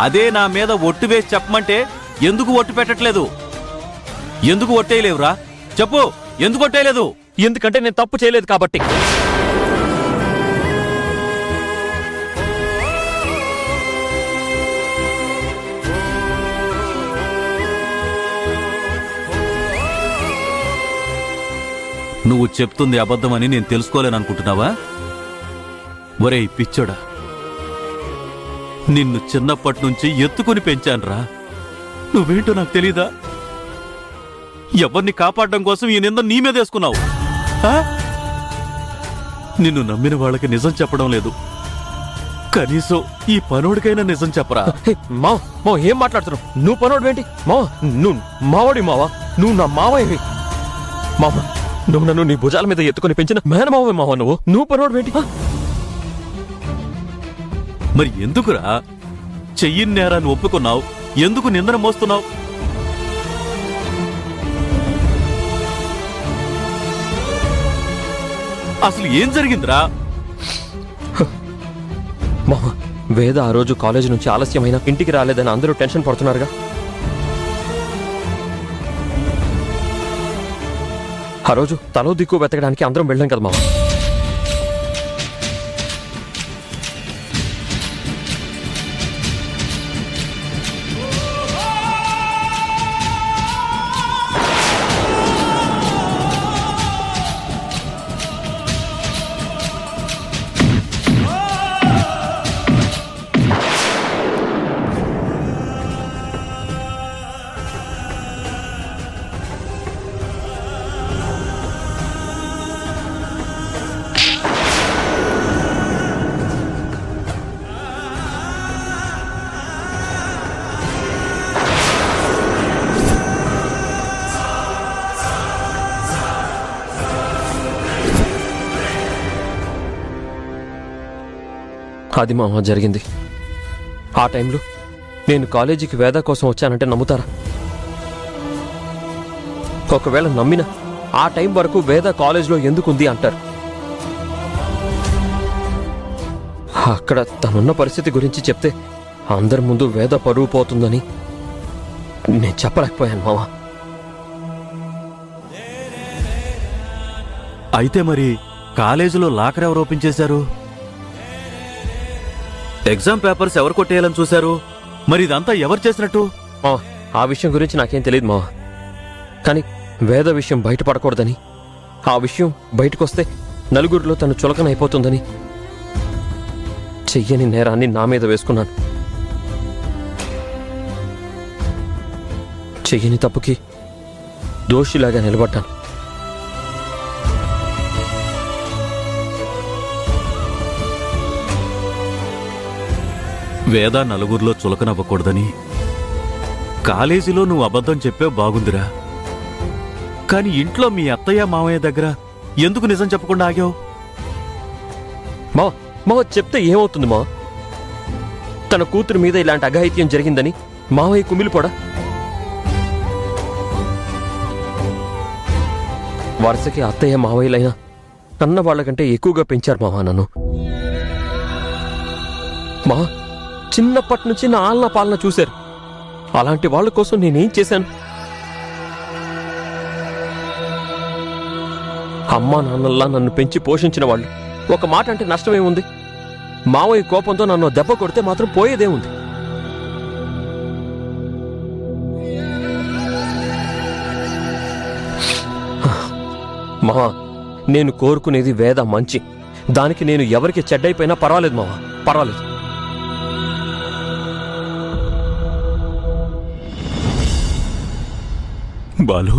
అదే నా మీద ఒట్టు వేసి చెప్పమంటే ఎందుకు ఒట్టు పెట్టట్లేదు? ఎందుకు ఒట్టేయలేవురా? చెప్పు, ఎందుకు ఒట్టేయలేదు? ఎందుకంటే నేను తప్పు చేయలేదు కాబట్టి. నువ్వు చెప్తుంది అబద్ధమని నేను తెలుసుకోలేననుకుంటున్నావా? ఒరేయ్ పిచ్చోడా, నిన్ను చిన్నప్పటి నుంచి ఎత్తుకుని పెంచానురా. నువ్వేంటో నాకు తెలీదా? ఎవరిని కాపాడడం కోసం ఈ నింద నీ మీద వేసుకున్నావు. నిన్ను నమ్మిన వాళ్ళకి నిజం చెప్పడం లేదు. కనీసం ఈ పనోడికైనా నిజం చెప్పరా? మావ ఏం మాట్లాడుతున్నావు? నువ్వు పనోడు ఏంటి? నువ్వు మావాడి మావా? నువ్వు నా మావయ్యవి. మామ, నువ్వు నన్ను నీ భుజాల మీద ఎత్తుకుని పెంచిన మేనమావే మావ. నువ్వు పనోడు ఏంటి? మరి ఎందుకురా చెయ్యిన నేరాన్ని ఒప్పుకున్నావు? ఎందుకు నిందన మోస్తున్నావు? అసలు ఏం జరిగిందిరా? మామ, వేద ఆ రోజు కాలేజీ నుంచి ఆలస్యమైన ఇంటికి రాలేదని అందరూ టెన్షన్ పడుతున్నారుగా. ఆ రోజు తలో దిక్కు వెతకడానికి అందరం వెళ్ళాం కదా మామ. అది మామ జరిగింది. ఆ టైంలో నేను కాలేజీకి వేద కోసం వచ్చానంటే నమ్ముతారా? ఒకవేళ నమ్మినా ఆ టైం వరకు వేద కాలేజీలో ఎందుకుంది అంటారు. అక్కడ తనున్న పరిస్థితి గురించి చెప్తే అందరి ముందు వేద పరువు పోతుందని నేను చెప్పలేకపోయాను మామ. అయితే మరి కాలేజీలో లాకర్ ఎవరు ఓపెన్ చేశారు? ఎగ్జామ్ పేపర్స్ ఎవరు కొట్టేయాలని చూశారు? మరి ఇదంతా ఎవరు చేసినట్టు? మావ, ఆ విషయం గురించి నాకేం తెలియదు మావ. కానీ వేద విషయం బయటపడకూడదని, ఆ విషయం బయటకొస్తే నలుగురిలో తను చులకనైపోతుందని చెయ్యని నేరాన్ని నా మీద వేసుకున్నాను. చెయ్యని తప్పుకి దోషిలాగా నిలబడ్డాను. వేద నలుగురిలో చులకనవ్వకూడదని కాలేజీలో నువ్వు అబద్ధం చెప్పే బాగుందిరా. కాని ఇంట్లో మీ అత్తయ్య మామయ్య దగ్గర ఎందుకు నిజం చెప్పకుండా ఆగావు? మావ చెప్తే ఏమవుతుంది మావ? తన కూతురు మీద ఇలాంటి అఘాయిత్యం జరిగిందని మావయ్య కుమిలిపోడా? వరుసకి అత్తయ్య మావయ్యలైనా కన్న వాళ్ళకంటే ఎక్కువగా పెంచారు మావ నన్ను. మావ, చిన్నప్పటి నుంచి నా ఆలన పాలన చూశారు. అలాంటి వాళ్ళ కోసం నేనేం చేశాను? అమ్మా నాన్నల్లా నన్ను పెంచి పోషించిన వాళ్ళు ఒక మాట అంటే నష్టమేముంది? మావయ్య కోపంతో నన్ను దెబ్బ కొడితే మాత్రం పోయేదేముంది? మావా, నేను కోరుకునేది వేద మంచి. దానికి నేను ఎవరికి చెడ్డైపోయినా పర్వాలేదు మావా, పర్వాలేదు. బాలు,